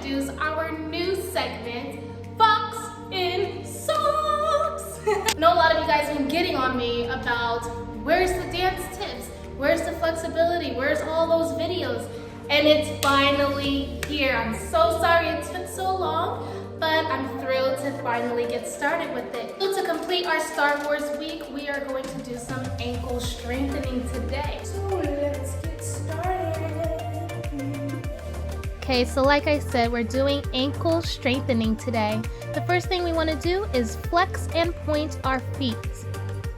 introduce our new segment, Fox in Socks. I know a lot of you guys have been getting on me about where's the dance tips, where's the flexibility, where's all those videos, and it's finally here. I'm so sorry it took so long, but I'm thrilled to finally get started with it. So to complete our Star Wars week, we are going to do some ankle strengthening today. So let's get started. Okay, so like I said, we're doing ankle strengthening today. The first thing we want to do is flex and point our feet,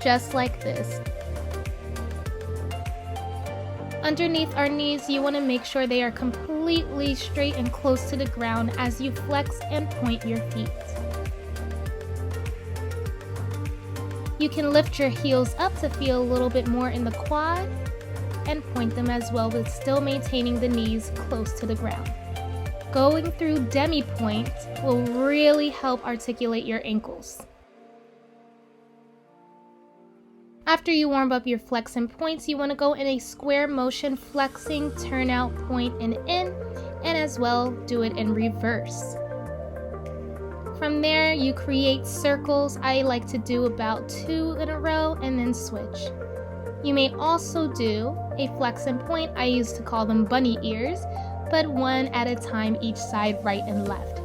just like this. Underneath our knees, you want to make sure they are completely straight and close to the ground as you flex and point your feet. You can lift your heels up to feel a little bit more in the quad and point them as well, but still maintaining the knees close to the ground. Going through demi-point will really help articulate your ankles. After you warm up your flex and points, you want to go in a square motion, flexing, turn out, point, and in, and as well do it in reverse. From there, you create circles. I like to do about 2 in a row and then switch. You may also do a flex and point. I used to call them bunny ears, but 1 at a time each side, right and left.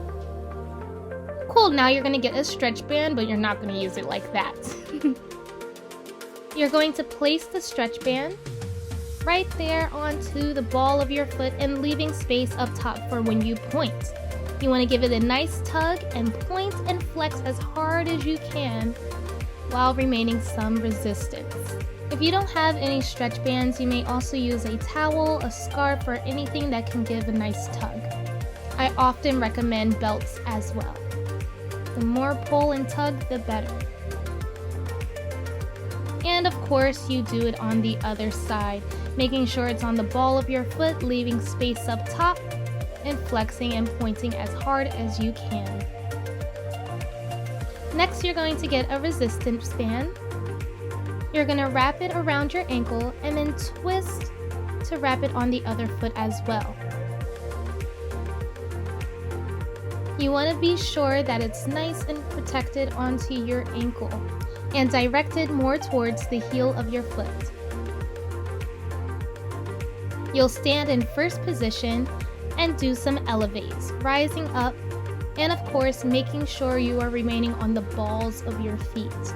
Cool, now you're going to get a stretch band, but you're not going to use it like that. You're going to place the stretch band right there onto the ball of your foot and leaving space up top for when you point. You want to give it a nice tug and point and flex as hard as you can while remaining some resistance. If you don't have any stretch bands, you may also use a towel, a scarf, or anything that can give a nice tug. I often recommend belts as well. The more pull and tug, the better. And of course, you do it on the other side, making sure it's on the ball of your foot, leaving space up top, and flexing and pointing as hard as you can. Next, you're going to get a resistance band. You're going to wrap it around your ankle and then twist to wrap it on the other foot as well. You want to be sure that it's nice and protected onto your ankle and directed more towards the heel of your foot. You'll stand in first position and do some elevates, rising up, and of course making sure you are remaining on the balls of your feet.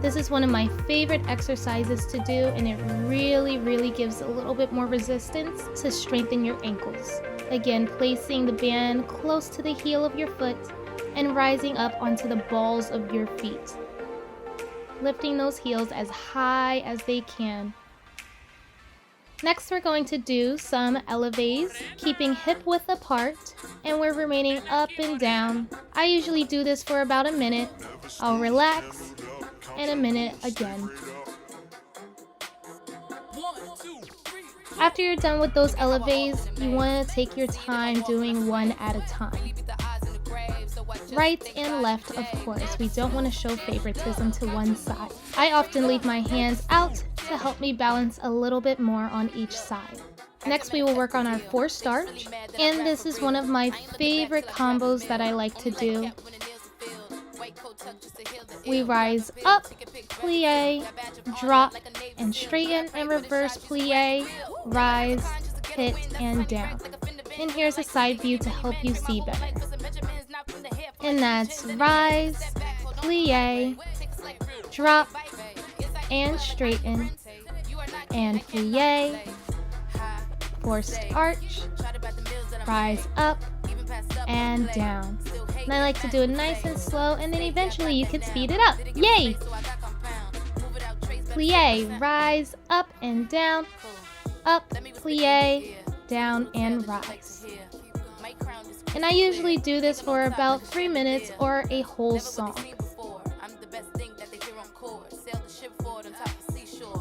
This is one of my favorite exercises to do, and it really gives a little bit more resistance to strengthen your ankles. Again, placing the band close to the heel of your foot and rising up onto the balls of your feet, lifting those heels as high as they can. Next, we're going to do some elevates, keeping hip width apart, and we're remaining up and down. I usually do this for about a minute. I'll relax, and a minute again. After you're done with those elevates, you want to take your time doing 1 at a time. Right and left, of course. We don't want to show favoritism to one side. I often leave my hands out to help me balance a little bit more on each side. Next, we will work on our 4 starch, and this is one of my favorite combos that I like to do. We rise up, plie, drop, and straighten, and reverse plie, rise, hit, and down. And here's a side view to help you see better. And that's rise, plie, drop, and straighten, and plie, forced arch, rise up, and down. And I like to do it nice and slow, and then eventually you can speed it up. Yay! Plie, rise, up and down, up, plie, down, and rise. And I usually do this for about 3 minutes or a whole song.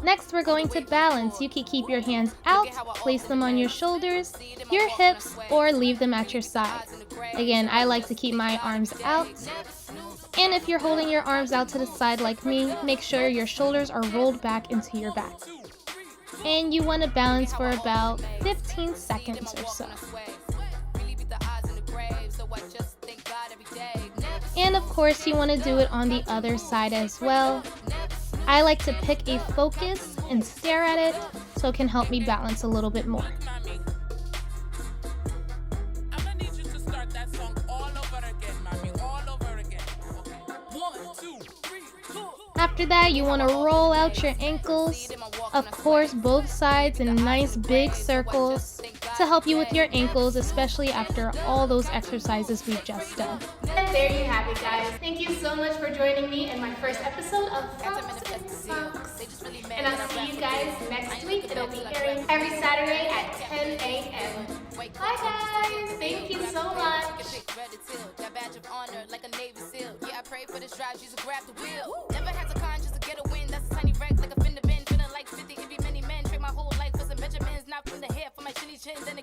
Next, we're going to balance. You can keep your hands out, place them on your shoulders, your hips, or leave them at your sides. Again, I like to keep my arms out. And if you're holding your arms out to the side like me, make sure your shoulders are rolled back into your back. And you want to balance for about 15 seconds or so. And of course, you want to do it on the other side as well. I like to pick a focus and stare at it so it can help me balance a little bit more. After that, you want to roll out your ankles, of course both sides in nice big circles to help you with your ankles, especially after all those exercises we've just done. And there you have it, guys. Thank you so much for joining me in my first episode of Fox and Socks. And I'll see you guys next week. It'll be airing every Saturday at 10 a.m. Bye guys. Thank you so much. That badge of honor like a Navy SEAL. Yeah, I pray for this drive, she's to grab the wheel. Never had to con just to get a win. That's a tiny wreck like a fender bin. Feeling like 50, it be many men. Trade my whole life for some Benjamins. Not from the hair for my chinny chins. And